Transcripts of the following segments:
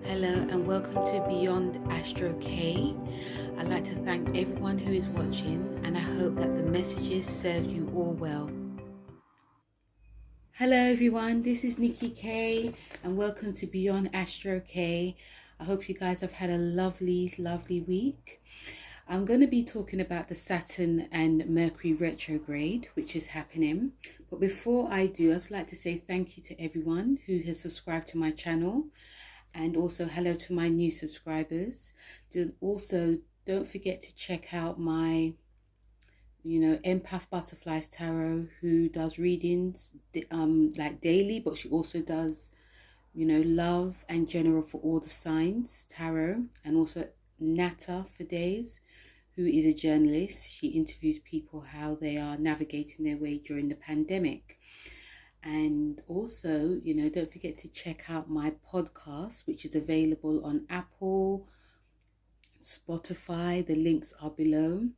Hello and welcome to Beyond Astro K. I'd like to thank everyone who is watching, and I hope that the messages serve you all well. Hello everyone, this is Nikki K and welcome to Beyond Astro K. I hope you guys have had a lovely week. I'm going to be talking about the Saturn and Mercury retrograde, which is happening. But before I do, I'd just like to say thank you to everyone who has subscribed to my channel. And also hello to my new subscribers. Don't forget to check out my Empath Butterflies Tarot, who does readings like daily, but she also does love and general for all the signs tarot. And also Natterfordays, who is a journalist. She interviews people how they are navigating their way during the pandemic. And also, don't forget to check out my podcast, which is available on Apple, Spotify. The links are below.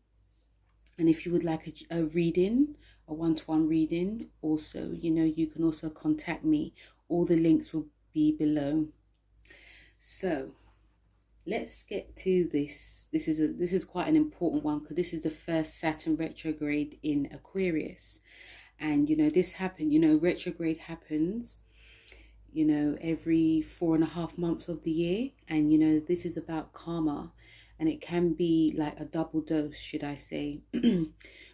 And if you would like a reading, a one-to-one reading, also, you can also contact me. All the links will be below. So let's get to this. This is quite an important one because this is the first Saturn retrograde in Aquarius. And, this happened, retrograde happens, every 4.5 months of the year. And, this is about karma. And it can be like a double dose, should I say,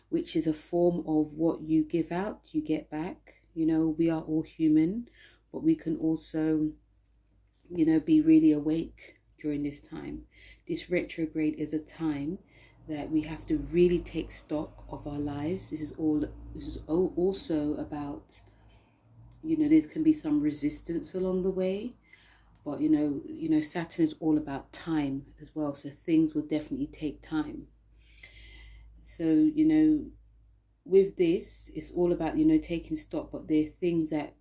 which is a form of what you give out, you get back. We are all human, but we can also, be really awake during this time. This retrograde is a time that we have to really take stock of our lives. This is also about, there can be some resistance along the way, but Saturn is all about time as well, so things will definitely take time. So with this, it's all about taking stock, but there are things that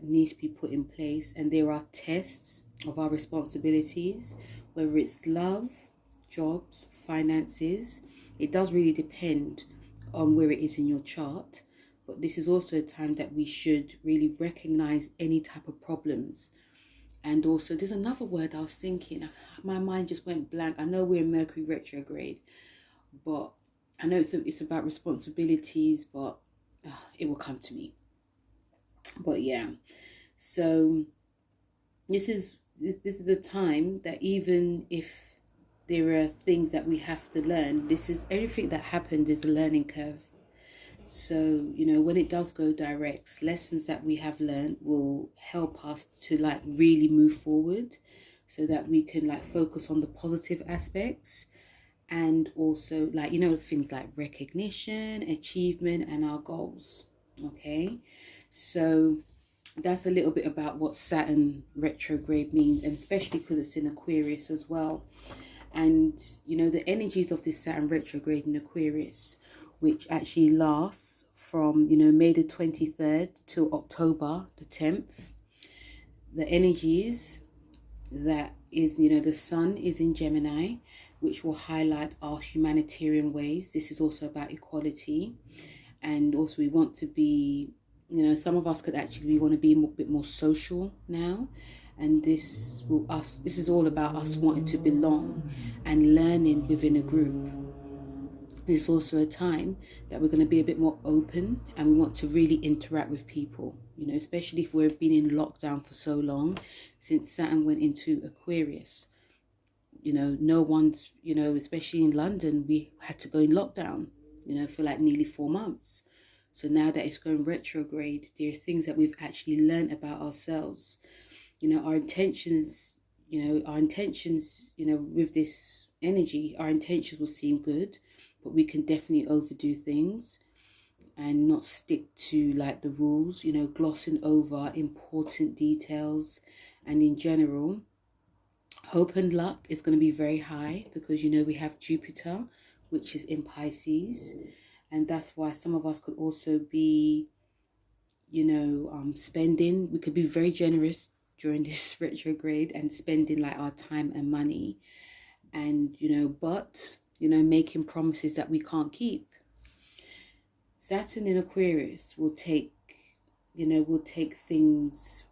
need to be put in place, and there are tests of our responsibilities, whether it's love, jobs, finances. It does really depend on where it is in your chart, but this is also a time that we should really recognize any type of problems. And also there's another word I was thinking, my mind just went blank. I know we're in Mercury retrograde, but I know it's about responsibilities, but it will come to me. But yeah, so this is the time that even if there are things that we have to learn, this is everything that happened is a learning curve. So when it does go direct, lessons that we have learned will help us to really move forward, so that we can focus on the positive aspects, and also things like recognition, achievement, and our goals. Okay, so that's a little bit about what Saturn retrograde means, and especially because it's in Aquarius as well. And the energies of this Saturn retrograde in Aquarius, which actually lasts from May the 23rd to October the 10th. The energies that is, the sun is in Gemini, which will highlight our humanitarian ways. This is also about equality, and also we want to be, some of us we want to be a bit more social now. And this is all about us wanting to belong and learning within a group. It's also a time that we're going to be a bit more open, and we want to really interact with people, especially if we've been in lockdown for so long since Saturn went into Aquarius. No one's, especially in London, we had to go in lockdown, for nearly 4 months. So now that it's going retrograde, there are things that we've actually learned about ourselves. Our intentions, with this energy, our intentions will seem good, but we can definitely overdo things and not stick to the rules, glossing over important details. And in general, hope and luck is going to be very high because we have Jupiter, which is in Pisces, and that's why some of us could also be spending. We could be very generous during this retrograde and spending our time and money, and but making promises that we can't keep. Saturn in Aquarius will take things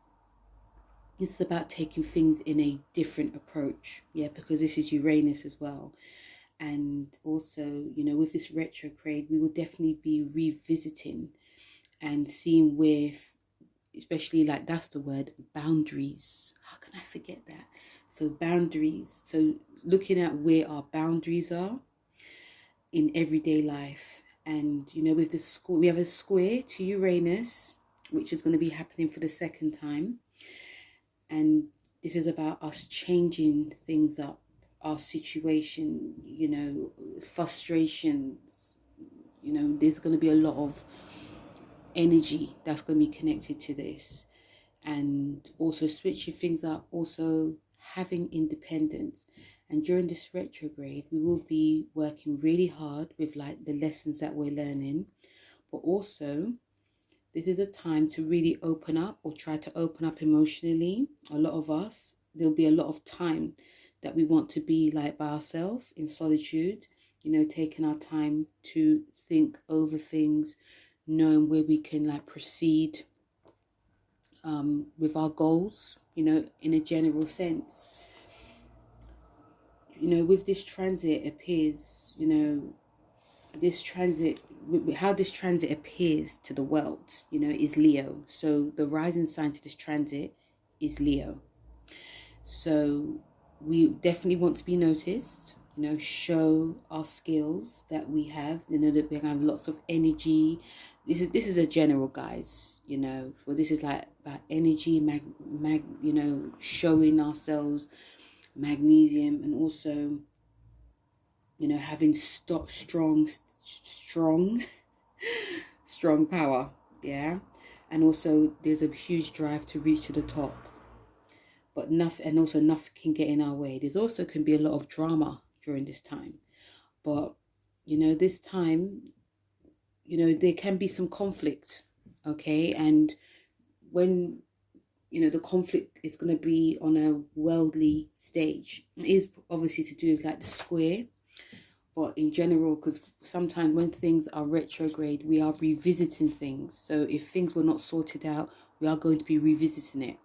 It's about taking things in a different approach, yeah, because this is Uranus as well. And also, you know, with this retrograde, we will definitely be revisiting and seeing where, especially like that's the word, boundaries. How can I forget that? So boundaries. So looking at where our boundaries are in everyday life. And, you know, with the school, we have a square to Uranus, which is going to be happening for the second time. And this is about us changing things up, our situation, you know, frustrations. You know, there's going to be a lot of energy that's going to be connected to this. And also switching things up, also having independence. And during this retrograde, we will be working really hard with like the lessons that we're learning, but also this is a time to really open up, or try to open up emotionally. A lot of us, there'll be a lot of time that we want to be like by ourselves in solitude, you know, taking our time to think over things, knowing where we can like proceed with our goals, you know, in a general sense. You know, with this transit appears, you know, this transit, how this transit appears to the world, you know, is Leo. So the rising sign to this transit is Leo. So we definitely want to be noticed, you know, show our skills that we have, you know, that we have lots of energy. This is a general, guys, you know, well, this is like about energy, you know, showing ourselves, magnesium, and also, you know, having strong strong power, yeah. And also there's a huge drive to reach to the top, but nothing, and also nothing can get in our way. There's also can be a lot of drama during this time, but you know, this time, you know, there can be some conflict, okay. And when, you know, the conflict is going to be on a worldly stage, it is obviously to do with like the square, but in general, because sometimes when things are retrograde, we are revisiting things. So if things were not sorted out, we are going to be revisiting it.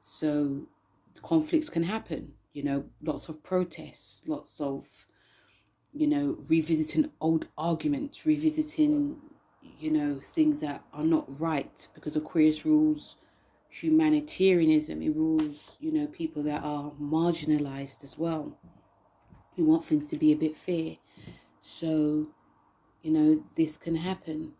So conflicts can happen, you know, lots of protests, lots of, you know, revisiting old arguments, revisiting, you know, things that are not right, because Aquarius rules humanitarianism. It rules, you know, people that are marginalized as well. We want things to be a bit fair. So, you know, this can happen.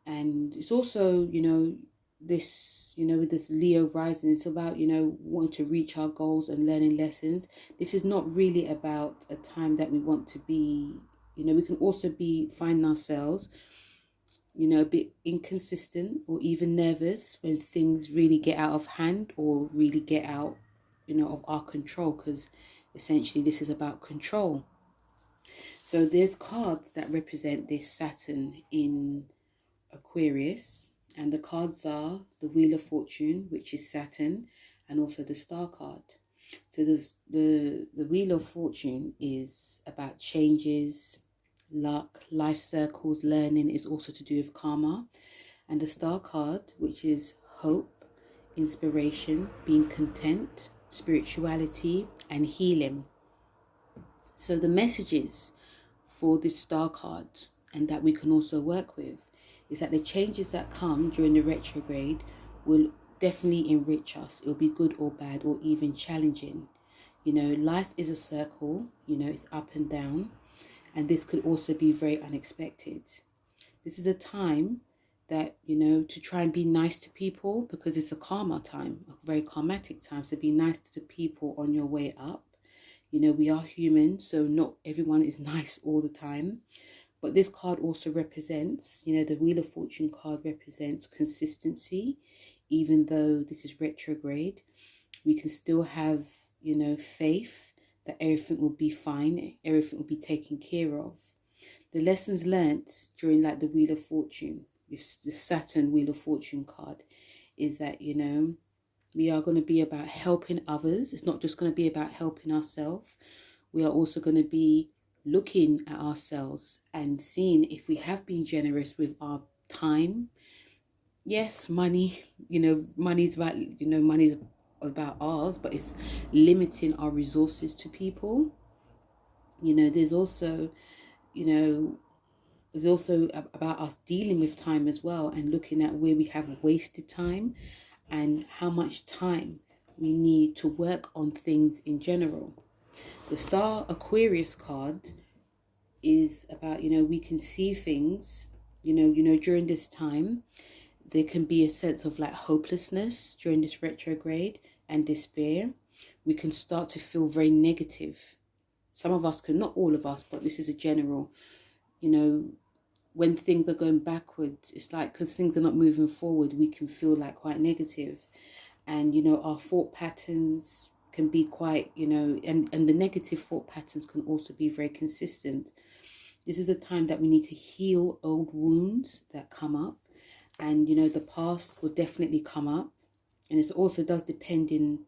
And it's also, you know, this, you know, with this Leo rising, it's about, you know, wanting to reach our goals and learning lessons. This is not really about a time that we want to be, you know, we can also be finding ourselves, you know, a bit inconsistent or even nervous when things really get out of hand or really get out, you know, of our control, because essentially this is about control. So there's cards that represent this Saturn in Aquarius, and the cards are the Wheel of Fortune, which is Saturn, and also the Star card. So the Wheel of Fortune is about changes, luck, life circles, learning, is also to do with karma. And the Star card, which is hope, inspiration, being content, spirituality, and healing. So the messages for this Star card, and that we can also work with, is that the changes that come during the retrograde will definitely enrich us. It'll be good or bad or even challenging. You know, life is a circle, you know, it's up and down, and this could also be very unexpected. This is a time that, you know, to try and be nice to people, because it's a karma time, a very karmatic time. So be nice to the people on your way up. You know, we are human, so not everyone is nice all the time. But this card also represents, you know, the Wheel of Fortune card represents consistency. Even though this is retrograde, we can still have, you know, faith that everything will be fine, everything will be taken care of. The lessons learned during like the Wheel of Fortune, with the Saturn Wheel of Fortune card, is that, you know, we are going to be about helping others. It's not just going to be about helping ourselves. We are also going to be looking at ourselves and seeing if we have been generous with our time. Yes, money, you know, money's about, you know, money's about ours, but it's limiting our resources to people. You know, there's also, you know, it's also about us dealing with time as well, and looking at where we have wasted time and how much time we need to work on things in general. The Star Aquarius card is about, you know, we can see things, you know, during this time. There can be a sense of like hopelessness during this retrograde and despair. We can start to feel very negative. Some of us can, not all of us, but this is a general, you know, when things are going backwards, it's like, because things are not moving forward, we can feel like quite negative. And, you know, our thought patterns can be quite, you know, and the negative thought patterns can also be very consistent. This is a time that we need to heal old wounds that come up. And, you know, the past will definitely come up. And it also does depending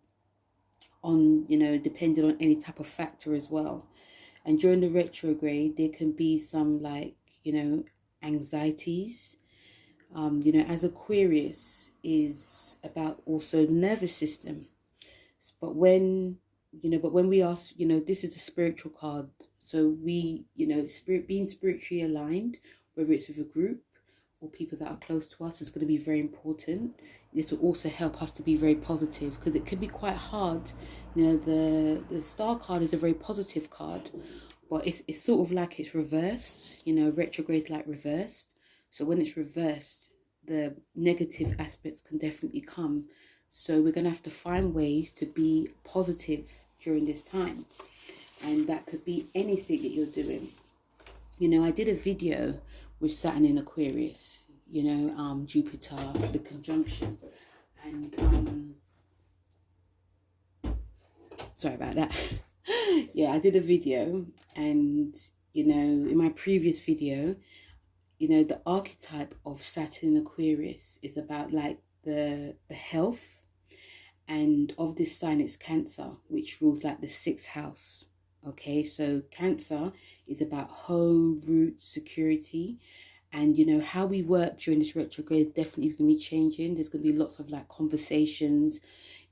on any type of factor as well. And during the retrograde, there can be some like, you know, anxieties. You know, as Aquarius is about also the nervous system. But when we ask, you know, this is a spiritual card. So we, you know, being spiritually aligned, whether it's with a group or people that are close to us, is going to be very important. This will also help us to be very positive, because it can be quite hard. You know, the star card is a very positive card, but it's sort of like it's reversed. You know, retrograde like reversed. So when it's reversed, the negative aspects can definitely come. So we're going to have to find ways to be positive during this time. And that could be anything that you're doing. You know, I did a video with Saturn in Aquarius, you know, Jupiter, the conjunction. And, sorry about that. Yeah, I did a video. And, you know, in my previous video, you know, the archetype of Saturn in Aquarius is about like the health. And of this sign, it's Cancer, which rules like the 6th house. Okay, so Cancer is about home, roots, security. And, you know, how we work during this retrograde is definitely going to be changing. There's going to be lots of like conversations.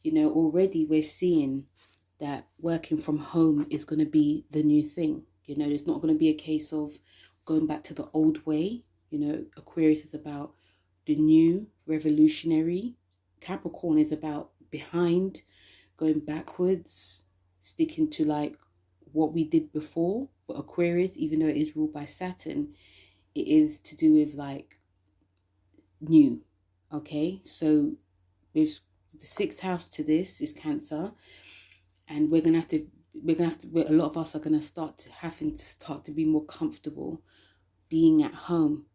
You know, already we're seeing that working from home is going to be the new thing. You know, there's not going to be a case of going back to the old way. You know, Aquarius is about the new, revolutionary. Capricorn is about behind, going backwards, sticking to like what we did before. But Aquarius, even though it is ruled by Saturn, it is to do with like new. Okay, so with the 6th house to this is Cancer, and we're gonna have to a lot of us are gonna start to be more comfortable being at home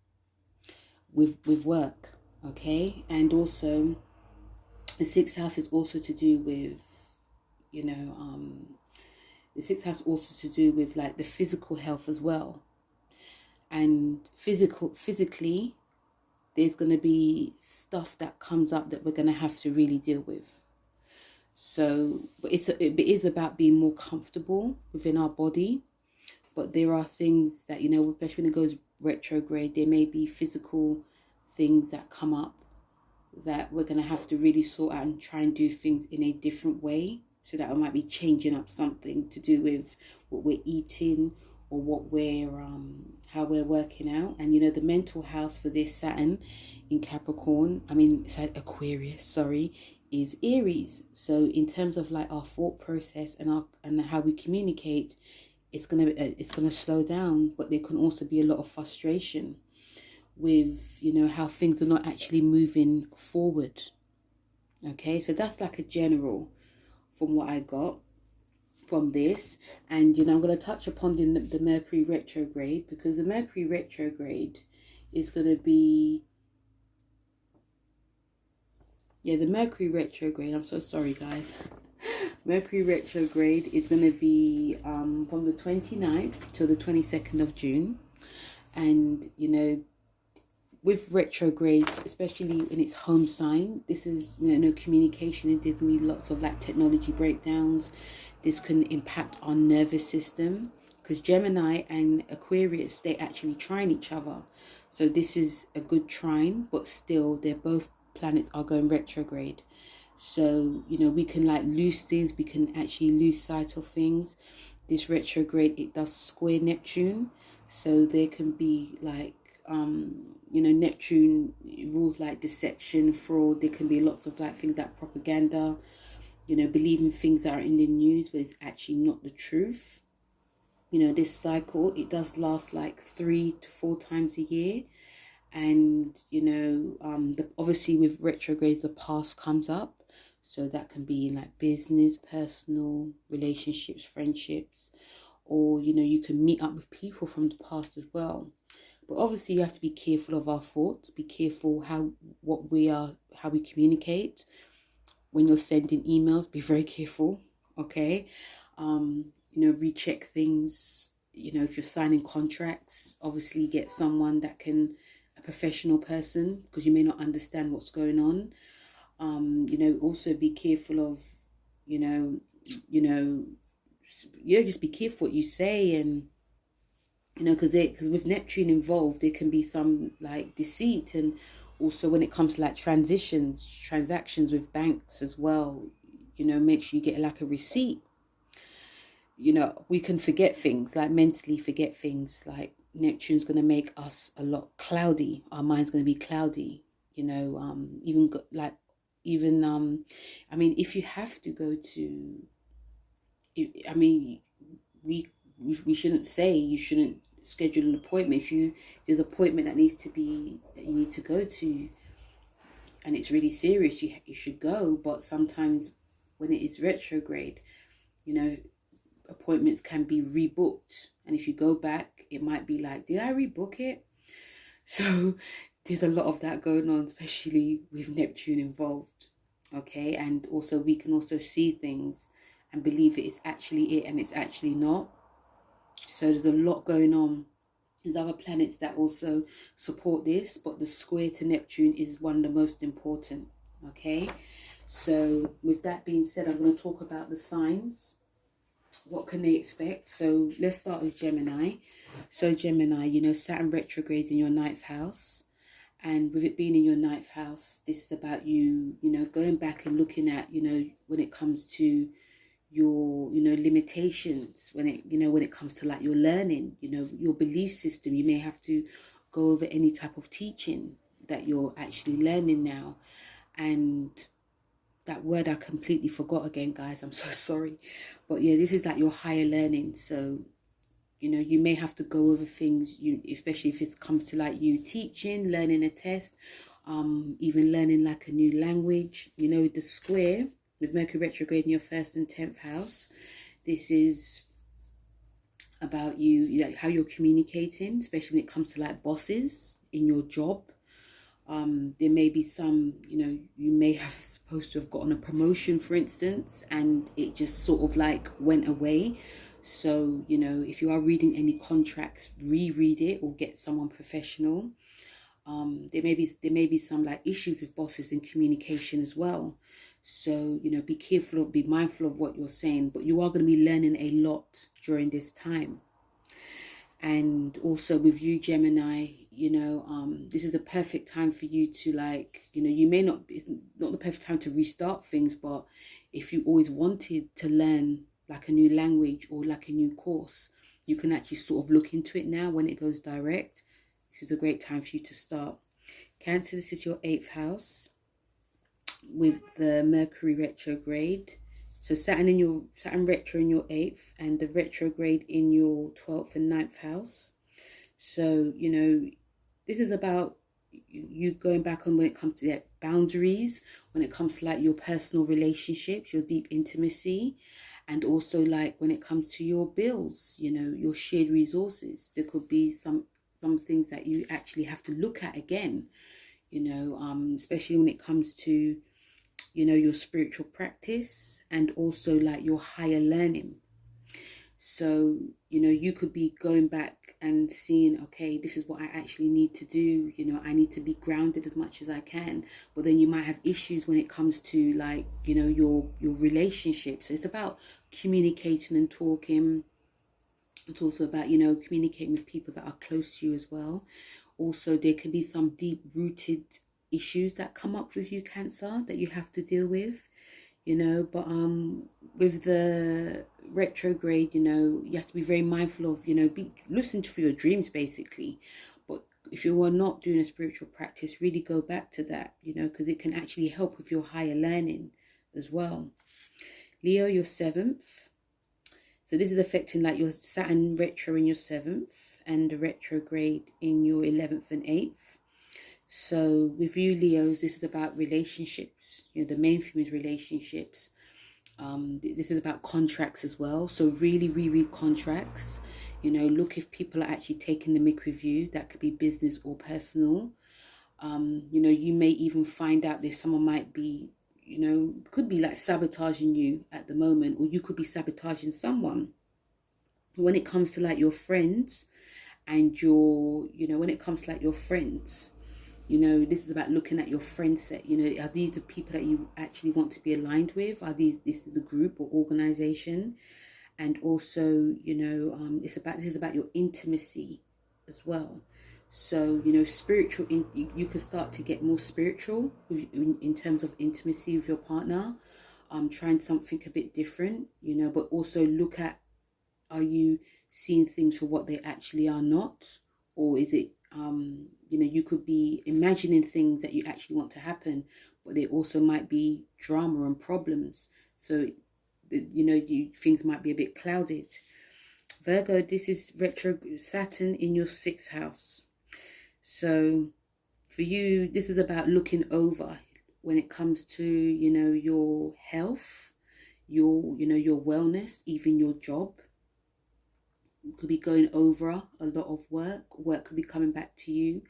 with work. Okay, and also the 6th house is also to do with, you know, the 6th house also to do with like the physical health as well. And physically, there's going to be stuff that comes up that we're going to have to really deal with. So, but it is about being more comfortable within our body. But there are things that, you know, especially when it goes retrograde, there may be physical things that come up that we're going to have to really sort out and try and do things in a different way. So that we might be changing up something to do with what we're eating or what we're how we're working out. And, you know, the mental house for this Saturn in Aquarius, sorry, is Aries. So in terms of like our thought process and how we communicate, it's gonna slow down. But there can also be a lot of frustration with, you know, how things are not actually moving forward. Okay, so that's like a general from what I got from this. And, you know, I'm going to touch upon the Mercury retrograde, because the Mercury retrograde is going to be, the Mercury retrograde, I'm so sorry guys, Mercury retrograde is going to be from the 29th till the 22nd of June. And, you know, with retrogrades, especially in its home sign, this is, you know, no communication. It did me lots of like technology breakdowns. This can impact our nervous system, because Gemini and Aquarius, they actually trine each other. So this is a good trine, but still, they're both planets are going retrograde. So, you know, we can like lose things, we can actually lose sight of things. This retrograde, it does square Neptune. So there can be like, you know, Neptune rules like deception, fraud. There can be lots of like things like propaganda, you know, believing things that are in the news, but it's actually not the truth. You know, this cycle, it does last like 3 to 4 times a year. And, you know, obviously with retrogrades, the past comes up. So that can be in like business, personal, relationships, friendships, or, you know, you can meet up with people from the past as well. But obviously you have to be careful of our thoughts, be careful how we communicate. When you're sending emails, be very careful, okay? You know, recheck things. You know, if you're signing contracts, obviously get someone that can, a professional person, because you may not understand what's going on. You know, also be careful of, you know, you know, just be careful what you say. And you know, because with Neptune involved, there can be some like deceit. And also when it comes to like transactions with banks as well, you know, make sure you get like a receipt. You know, we can forget things, like mentally forget things. Like Neptune's going to make us a lot cloudy, our mind's going to be cloudy, you know. I mean, if you have to go to, I mean, we shouldn't say, you shouldn't schedule an appointment. If there's an appointment that you need to go to, and it's really serious, you should go. But sometimes when it is retrograde, you know, appointments can be rebooked, and if you go back, it might be like, did I rebook it? So there's a lot of that going on, especially with Neptune involved. Okay, and also we can also see things and believe it is actually it, and it's actually not. So there's a lot going on. There's other planets that also support this, but the square to Neptune is one of the most important. Okay, so with that being said, I'm going to talk about the signs. What can they expect? So let's start with Gemini. So Gemini, you know, Saturn retrogrades in your ninth house. And with it being in your ninth house, this is about you, you know, going back and looking at, you know, when it comes to your, you know, limitations, when it comes to like your learning, you know, your belief system. You may have to go over any type of teaching that you're actually learning now. And that word I completely forgot again, guys, I'm so sorry. But yeah, this is like your higher learning. So, you know, you may have to go over things, especially if it comes to like you teaching, learning a test, even learning like a new language. You know, with the square, with Mercury retrograde in your 1st and 10th house, this is about you know, how you're communicating, especially when it comes to like bosses in your job. There may be some, you know, you may have supposed to have gotten a promotion, for instance, and it just sort of like went away. So, you know, if you are reading any contracts, reread it or get someone professional. There may be some like issues with bosses in communication as well. So, you know, be mindful of what you're saying, but you are going to be learning a lot during this time. And also with you, Gemini, you know, this is a perfect time for you to like, you know, you may not, it's not the perfect time to restart things, but if you always wanted to learn like a new language or like a new course, you can actually sort of look into it now when it goes direct. This is a great time for you to start. Cancer, this is your 8th house with the Mercury retrograde. So Saturn retro in your 8th and the retrograde in your 12th and 9th house. So, you know, this is about you going back on when it comes to boundaries, when it comes to like your personal relationships, your deep intimacy, and also like when it comes to your bills, you know, your shared resources. There could be some things that you actually have to look at again, you know, especially when it comes to, you know, your spiritual practice and also like your higher learning. So, you know, you could be going back and seeing, okay, this is what I actually need to do. You know, I need to be grounded as much as I can. But then you might have issues when it comes to like, you know, your relationship. So it's about communicating and talking. It's also about, you know, communicating with people that are close to you as well. Also, there can be some deep rooted issues that come up with you, Cancer, that you have to deal with, you know. But with the retrograde, you know, you have to be very mindful of, you know, listen for your dreams basically. But if you are not doing a spiritual practice, really go back to that, you know, because it can actually help with your higher learning as well. Leo, your 7th. So this is affecting like your Saturn retro in your 7th and the retrograde in your 11th and 8th. So with you, Leos, this is about relationships. You know, the main theme is relationships. This is about contracts as well. So really reread contracts. You know, look if people are actually taking the mick with you. That could be business or personal. You know, you may even find out that someone might be, you know, could be like sabotaging you at the moment, or you could be sabotaging someone. When it comes to like your friends and your, you know, when it comes to like your friends, you know, this is about looking at your friend set. You know, are these the people that you actually want to be aligned with? Are this is the group or organization? And also, you know, this is about your intimacy as well. So, you know, spiritual, you can start to get more spiritual in terms of intimacy with your partner. Trying something a bit different, you know, but also look at, are you seeing things for what they actually are not? Or is it, you know, you could be imagining things that you actually want to happen, but they also might be drama and problems. So, you know, things might be a bit clouded. Virgo, this is retro Saturn in your 6th house. So for you, this is about looking over when it comes to, you know, your health, your, you know, your wellness, even your job. You could be going over a lot of work could be coming back to you,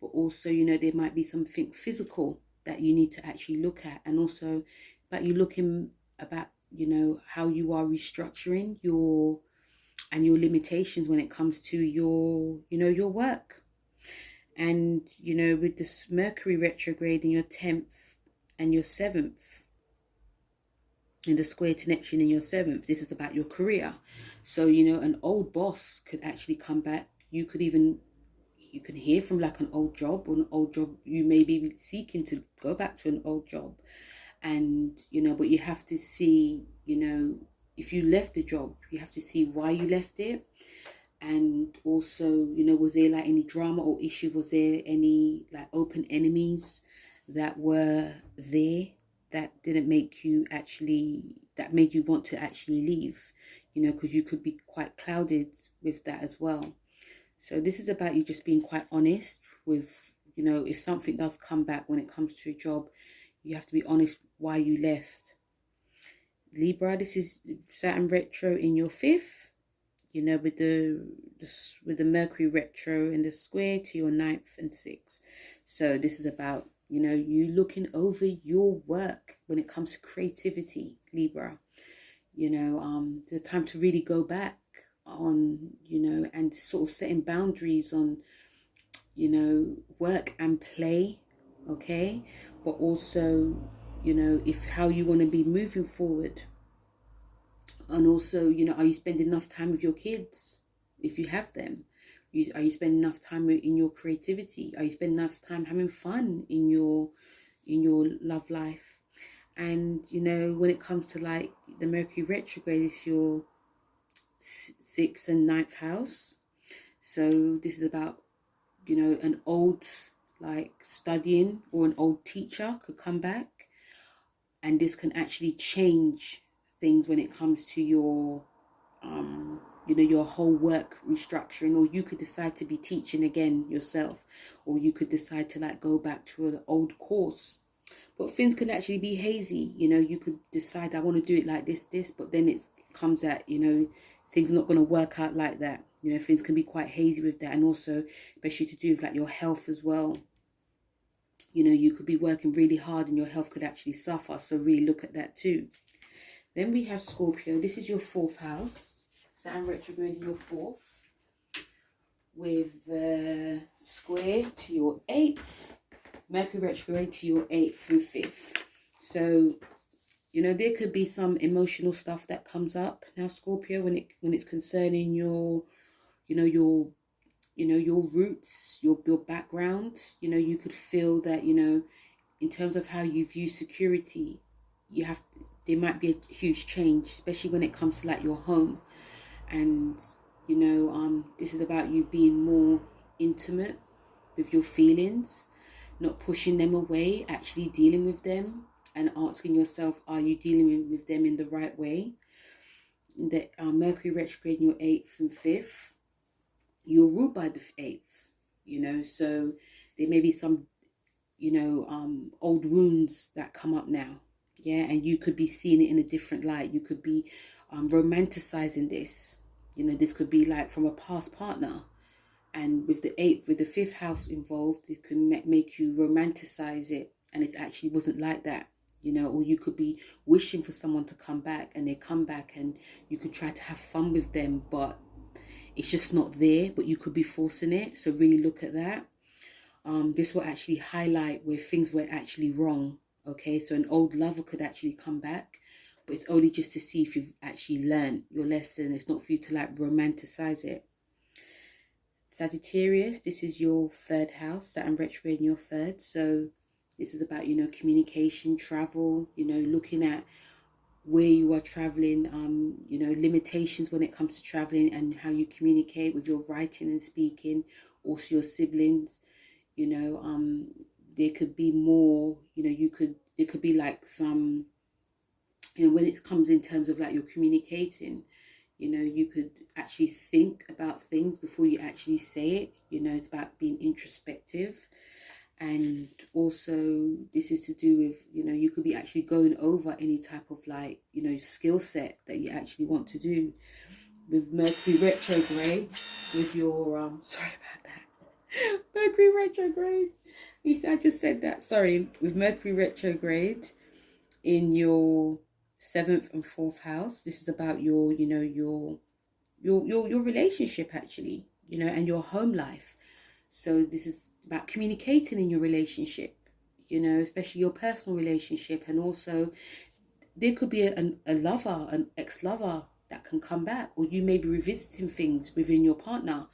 but also, you know, there might be something physical that you need to actually look at, and also about you looking about, you know, how you are restructuring your limitations when it comes to your, you know, your work. And, you know, with this Mercury retrograde in your 10th and your 7th, in the square to Neptune in your 7th, this is about your career. So, you know, an old boss could actually come back. You can hear from like an old job, or an old job you may be seeking to go back to an old job. And, you know, but you have to see, you know, if you left the job, you have to see why you left it. And also, you know, was there like any drama or issue? Was there any like open enemies that were there that didn't make you actually, that made you want to actually leave? You know, because you could be quite clouded with that as well. So this is about you just being quite honest with, you know, if something does come back when it comes to a job, you have to be honest why you left. Libra, this is Saturn retro in your 5th. You know, with the Mercury retro in the square to your 9th and 6th. So this is about, you know, you looking over your work when it comes to creativity, Libra. You know, the time to really go back on, you know, and sort of setting boundaries on, you know, work and play, okay? But also, you know, if how you want to be moving forward. And also, you know, are you spending enough time with your kids if you have them? Are you spending enough time in your creativity? Are you spending enough time having fun in your love life? And, you know, when it comes to like the Mercury retrograde, it's your 6th and 9th house. So this is about, you know, an old like studying, or an old teacher could come back, and this can actually change things when it comes to your you know, your whole work restructuring. Or you could decide to be teaching again yourself, or you could decide to like go back to an old course. But things can actually be hazy. You know, you could decide, I want to do it like this, but then it comes at, you know, things are not going to work out like that. You know, things can be quite hazy with that. And also, especially to do with like your health as well. You know, you could be working really hard and your health could actually suffer. So really look at that too. Then we have Scorpio. This is your 4th house. Saturn retrograde in your 4th. With the square to your 8th. Mercury retrograde to your 8th and 5th. So, you know, there could be some emotional stuff that comes up now, Scorpio, when it's concerning your, you know, your you know, your roots, your background. You know, you could feel that, you know, in terms of how you view security, there might be a huge change, especially when it comes to like your home. And you know, this is about you being more intimate with your feelings, not pushing them away, actually dealing with them and asking yourself, are you dealing with them in the right way? The Mercury retrograde in your 8th and 5th, you're ruled by the 8th, you know, so there may be some, you know, old wounds that come up now. Yeah, and you could be seeing it in a different light. You could be romanticizing this. You know, this could be like from a past partner. And with the 8th, with the 5th house involved, it can make you romanticize it. And it actually wasn't like that, you know. Or you could be wishing for someone to come back, and they come back, and you could try to have fun with them, but it's just not there. But you could be forcing it. So really look at that. This will actually highlight where things were actually wrong. Okay, so an old lover could actually come back, but it's only just to see if you've actually learned your lesson. It's not for you to like romanticize it. Sagittarius, this is your 3rd house, Saturn retrograde in your 3rd. So this is about, you know, communication, travel, you know, looking at where you are traveling, you know, limitations when it comes to traveling and how you communicate with your writing and speaking, also your siblings. You know, there could be more, you know, there could be like some, you know, when it comes in terms of like you're communicating, you know, you could actually think about things before you actually say it. You know, it's about being introspective. And also this is to do with, you know, you could be actually going over any type of like, you know, skill set that you actually want to do. With Mercury retrograde, with your, sorry about that. Mercury retrograde. I just said that. Sorry. With Mercury retrograde in your 7th and 4th house, this is about your, you know, your relationship actually, you know, and your home life. So this is about communicating in your relationship, you know, especially your personal relationship. And also there could be a lover, an ex-lover that can come back, or you may be revisiting things within your partner.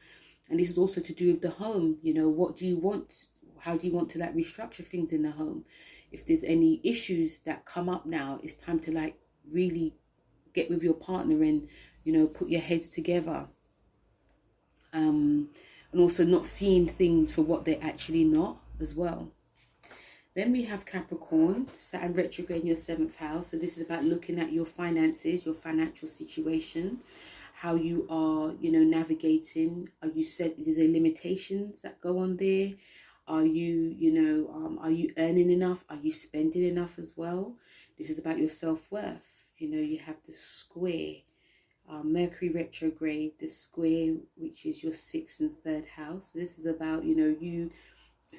And this is also to do with the home. You know, what do you want? How do you want to like restructure things in the home? If there's any issues that come up now, it's time to like really get with your partner and, you know, put your heads together. And also not seeing things for what they're actually not as well. Then we have Capricorn, Saturn retrograde in your 7th house. So this is about looking at your finances, your financial situation, how you are, you know, navigating. Are you set? Is there limitations that go on there? Are you, you know, are you earning enough? Are you spending enough as well? This is about your self-worth. You know, you have the square, Mercury retrograde, the square, which is your 6th and 3rd house. This is about, you know,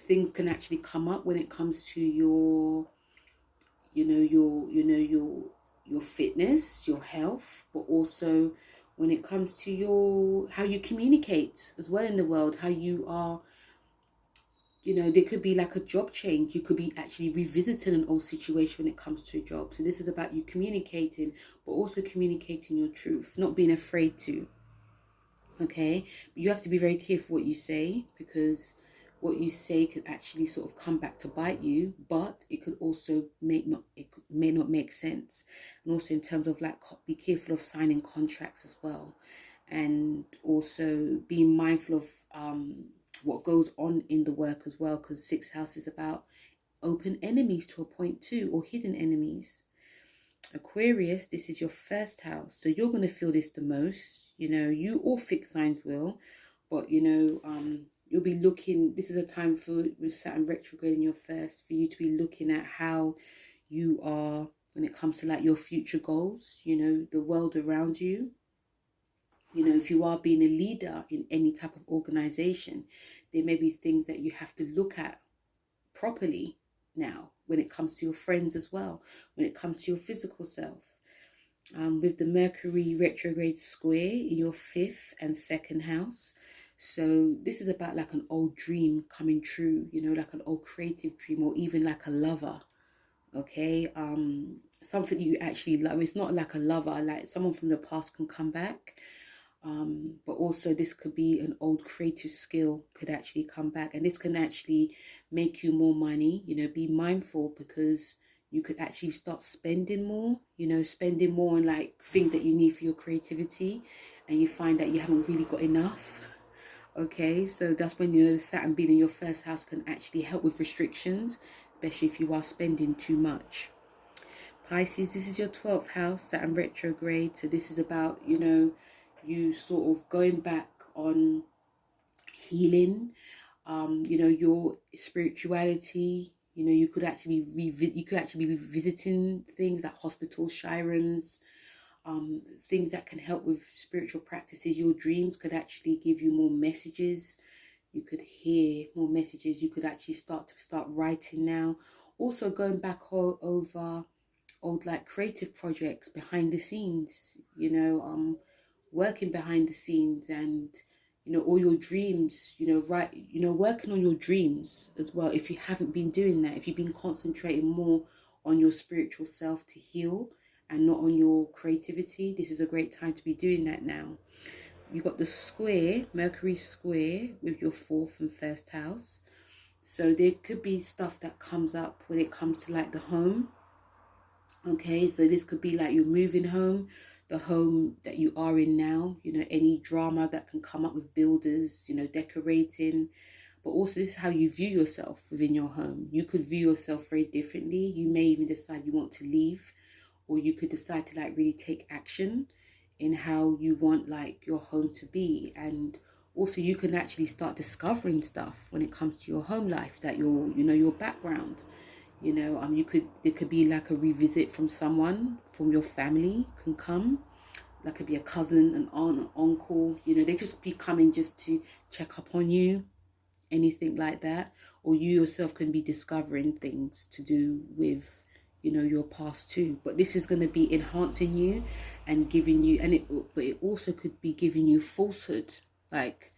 things can actually come up when it comes to your, you know, your fitness, your health, but also when it comes to your, how you communicate as well in the world, how you are, you know, there could be like a job change. You could be actually revisiting an old situation when it comes to a job. So this is about you communicating, but also communicating your truth, not being afraid to. Okay, but you have to be very careful what you say, because what you say could actually sort of come back to bite you, but it could also may not make sense. And also in terms of like, be careful of signing contracts as well, and also being mindful of what goes on in the work as well, because 6th house is about open enemies to a point too, or hidden enemies. Aquarius, this is your 1st house, so you're going to feel this the most. You know, you all fixed signs will, but you know, you'll be looking, this is a time for, with Saturn retrograde in your 1st, for you to be looking at how you are when it comes to like your future goals, you know, the world around you. You know, if you are being a leader in any type of organization, there may be things that you have to look at properly now when it comes to your friends as well, when it comes to your physical self. With the Mercury retrograde square in your 5th and 2nd house. So this is about like an old dream coming true, you know, like an old creative dream, or even like a lover. Okay, something you actually love. It's not like a lover, like someone from the past can come back. But also this could be an old creative skill could actually come back, and this can actually make you more money. You know, be mindful, because you could actually start spending more, you know, spending more on like things that you need for your creativity, and you find that you haven't really got enough. Okay, so that's when, you know, the Saturn being in your first house can actually help with restrictions, especially if you are spending too much. Pisces, this is your 12th house, Saturn retrograde. So this is about, you know, you sort of going back on healing, you know, your spirituality. You know, you could actually be visiting things like hospitals, shrines, things that can help with spiritual practices. Your dreams could actually give you more messages. You could hear more messages. You could actually start writing now. Also going back over old like creative projects behind the scenes, you know, working behind the scenes, and you know, all your dreams, you know, right, you know, working on your dreams as well. If you haven't been doing that, if you've been concentrating more on your spiritual self to heal and not on your creativity, this is a great time to be doing that now. You got the square, Mercury square, with your 4th and 1st house. So there could be stuff that comes up when it comes to like the home. Okay, so this could be like you're moving home, the home that you are in now, you know, any drama that can come up with builders, you know, decorating. But also this is how you view yourself within your home. You could view yourself very differently. You may even decide you want to leave, or you could decide to like really take action in how you want like your home to be. And also you can actually start discovering stuff when it comes to your home life, that you know, your background. You know, there could be like a revisit from someone from your family can come. That could be a cousin, an aunt, an uncle. You know, they just be coming just to check up on you, anything like that. Or you yourself can be discovering things to do with, you know, your past too. But this is going to be enhancing you and giving you, but it also could be giving you falsehood, like,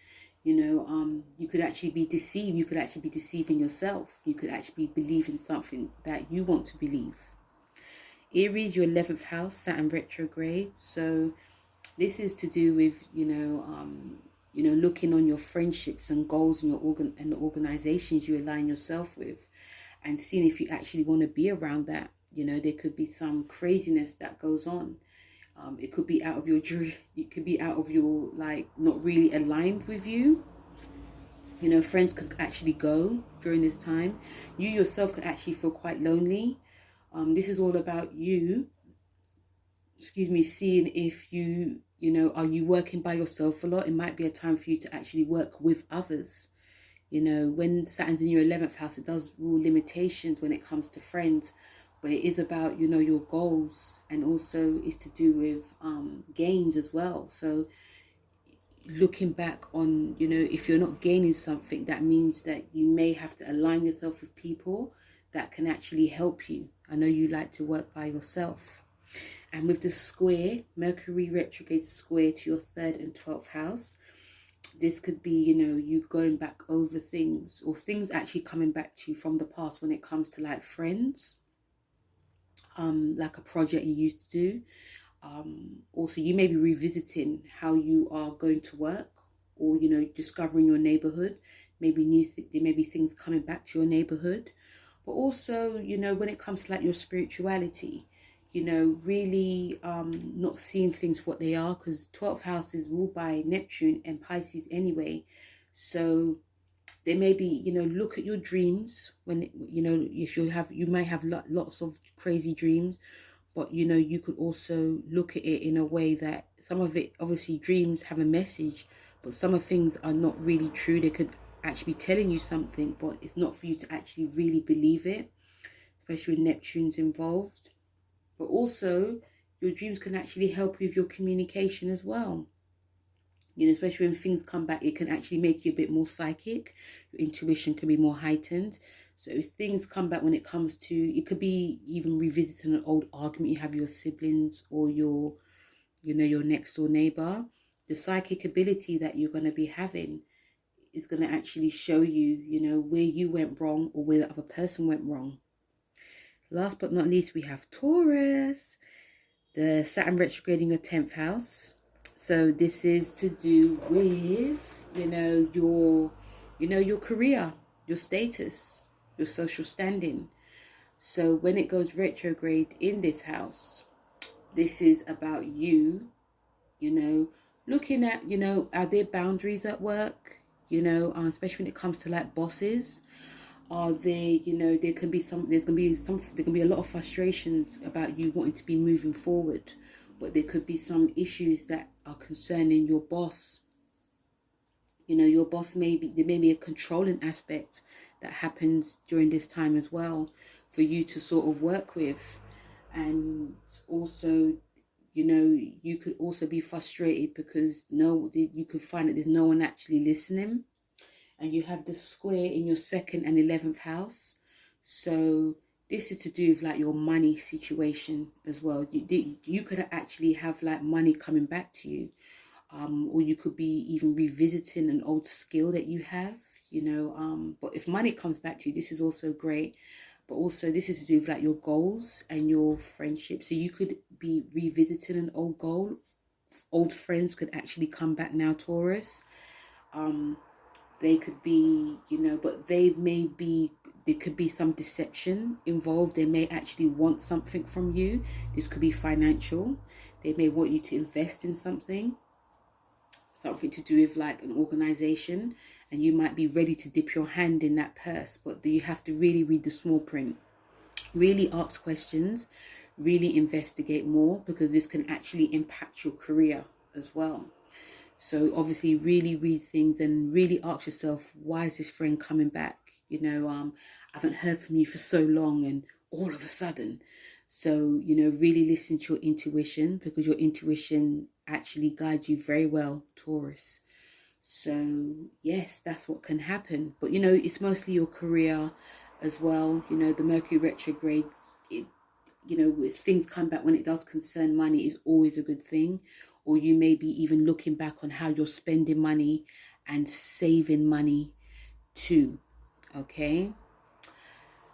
you know, you could actually be deceived. You could actually be deceiving yourself. You could actually be believing something that you want to believe. Aries, your 11th house, Saturn retrograde. So this is to do with, you know, looking on your friendships and goals and and the organizations you align yourself with, and seeing if you actually want to be around that. You know, there could be some craziness that goes on. It could be out of your dream. It could be out of your, like, not really aligned with you. You know, friends could actually go during this time. You yourself could actually feel quite lonely. This is all about you, seeing if you know, are you working by yourself a lot? It might be a time for you to actually work with others. You know, when Saturn's in your 11th house, it does rule limitations when it comes to friends. But it is about, you know, your goals, and also is to do with gains as well. So looking back on, you know, if you're not gaining something, that means that you may have to align yourself with people that can actually help you. I know you like to work by yourself. And with the square, Mercury retrograde square to your 3rd and 12th house, this could be, you know, you going back over things, or things actually coming back to you from the past when it comes to like friends, like a project you used to do. Also, you may be revisiting how you are going to work, or, you know, discovering your neighborhood. Maybe there may be things coming back to your neighborhood. But also, you know, when it comes to like your spirituality, you know, really not seeing things for what they are, because 12th house is ruled by Neptune and Pisces anyway. So there may be, you know, look at your dreams when, you know, if you might have lots of crazy dreams, but, you know, you could also look at it in a way that some of it, obviously dreams have a message, but some of things are not really true. They could actually be telling you something, but it's not for you to actually really believe it, especially when Neptune's involved. But also, your dreams can actually help with your communication as well. You know, especially when things come back, it can actually make you a bit more psychic. Your intuition can be more heightened. So if things come back when it comes to, it could be even revisiting an old argument you have with your siblings, or your, you know, your next door neighbor. The psychic ability that you're going to be having is going to actually show you, you know, where you went wrong, or where the other person went wrong. Last but not least, we have Taurus, the Saturn retrograde in your 10th house. So this is to do with, your career, your status, your social standing. So when it goes retrograde in this house, this is about you, looking at, are there boundaries at work, especially when it comes to like bosses. Are there, there can be a lot of frustrations about you wanting to be moving forward, but there could be some issues that are concerning your boss. Your boss there may be a controlling aspect that happens during this time as well for you to sort of work with. And also, you could also be frustrated because you could find that there's no one actually listening. And you have the square in your 2nd and 11th house. So this is to do with like your money situation as well. You could actually have like money coming back to you. Or you could be even revisiting an old skill that you have, but if money comes back to you, this is also great. But also this is to do with like your goals and your friendship. So you could be revisiting an old goal. Old friends could actually come back now, Taurus. They could be, but there could be some deception involved. They may actually want something from you. This could be financial. They may want you to invest in something to do with like an organization, and you might be ready to dip your hand in that purse, but you have to really read the small print, really ask questions, really investigate more, because this can actually impact your career as well. So obviously really read things and really ask yourself, why is this friend coming back? I haven't heard from you for so long and all of a sudden. So, really listen to your intuition, because your intuition actually guides you very well, Taurus. So yes, that's what can happen. But, it's mostly your career as well. The Mercury retrograde, if things come back when it does concern money, is always a good thing. Or you may be even looking back on how you're spending money and saving money too. Okay.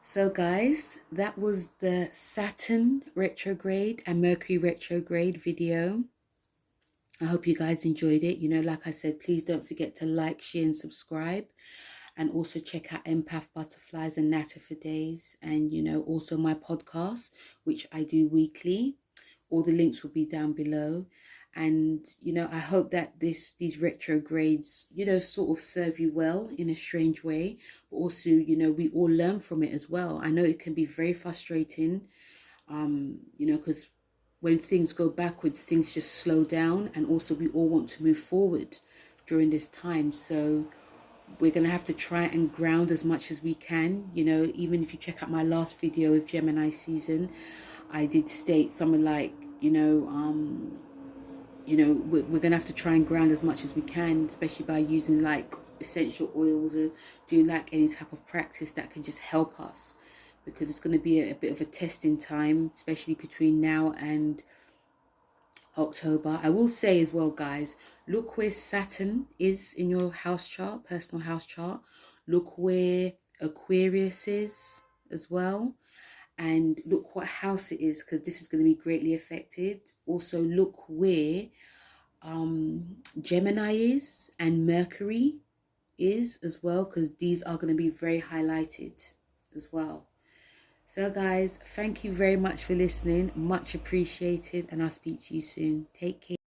So guys, that was the Saturn retrograde and Mercury retrograde video. I hope you guys enjoyed it. Like I said, please don't forget to like, share and subscribe. And also check out Empath Butterflies and Natterfordays. And, also my podcast, which I do weekly. All the links will be down below. And, I hope that these retrogrades, sort of serve you well in a strange way. But also, we all learn from it as well. I know it can be very frustrating, because when things go backwards, things just slow down. And also we all want to move forward during this time. So we're going to have to try and ground as much as we can. Even if you check out my last video of Gemini season, I did state something like, we're going to have to try and ground as much as we can, especially by using like essential oils or doing like any type of practice that can just help us, because it's going to be a bit of a testing time, especially between now and October. I will say as well, guys, look where Saturn is in your house chart, personal house chart. Look where Aquarius is as well. And look what house it is, because this is going to be greatly affected. Also look where Gemini is and Mercury is as well, because these are going to be very highlighted as well. So guys, thank you very much for listening. Much appreciated, and I'll speak to you soon. Take care.